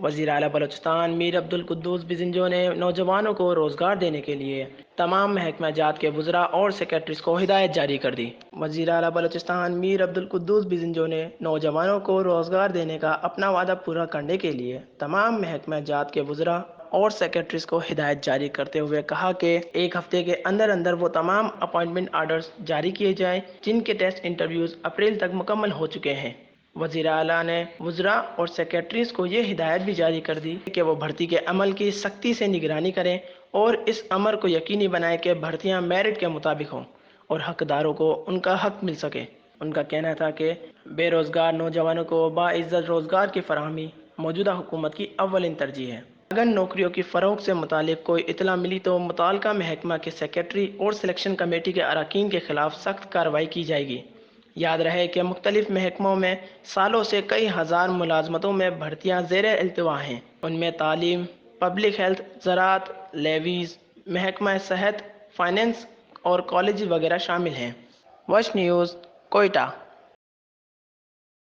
وزیر اعلیٰ بلوچستان میر عبدالقدوس بزنجو نے نوجوانوں کو روزگار دینے کے لیے تمام محکمہ جات کے وزراء اور سیکرٹریز کو ہدایت جاری کر دی۔ وزیر اعلیٰ بلوچستان میر عبدالقدوس بزنجو نے نوجوانوں کو روزگار دینے کا اپنا وعدہ پورا کرنے کے لیے تمام محکمہ جات کے وزراء اور سیکرٹریز کو ہدایت جاری کرتے ہوئے کہا کہ ایک ہفتے کے اندر اندر وہ تمام اپائنٹمنٹ آرڈرز جاری کیے جائیں جن کے ٹیسٹ انٹرویوز اپریل تک مکمل ہو چکے ہیں۔ وزیر اعلیٰ نے وزراء اور سیکرٹریز کو یہ ہدایت بھی جاری کر دی کہ وہ بھرتی کے عمل کی سختی سے نگرانی کریں اور اس امر کو یقینی بنائیں کہ بھرتیاں میرٹ کے مطابق ہوں اور حقداروں کو ان کا حق مل سکے۔ ان کا کہنا تھا کہ بے روزگار نوجوانوں کو باعزت روزگار کی فراہمی موجودہ حکومت کی اولین ترجیح ہے۔ اگر نوکریوں کی فروخت سے متعلق کوئی اطلاع ملی تو متعلقہ محکمہ کے سیکرٹری اور سلیکشن کمیٹی کے اراکین کے خلاف سخت کارروائی کی جائے گی۔ یاد رہے کہ مختلف محکموں میں سالوں سے کئی ہزار ملازمتوں میں بھرتیاں زیر التوا ہیں۔ ان میں تعلیم، پبلک ہیلتھ، زراعت، لیویز، محکمہ صحت، فائنانس اور کالج وغیرہ شامل ہیں۔ وش نیوز، کوئٹہ۔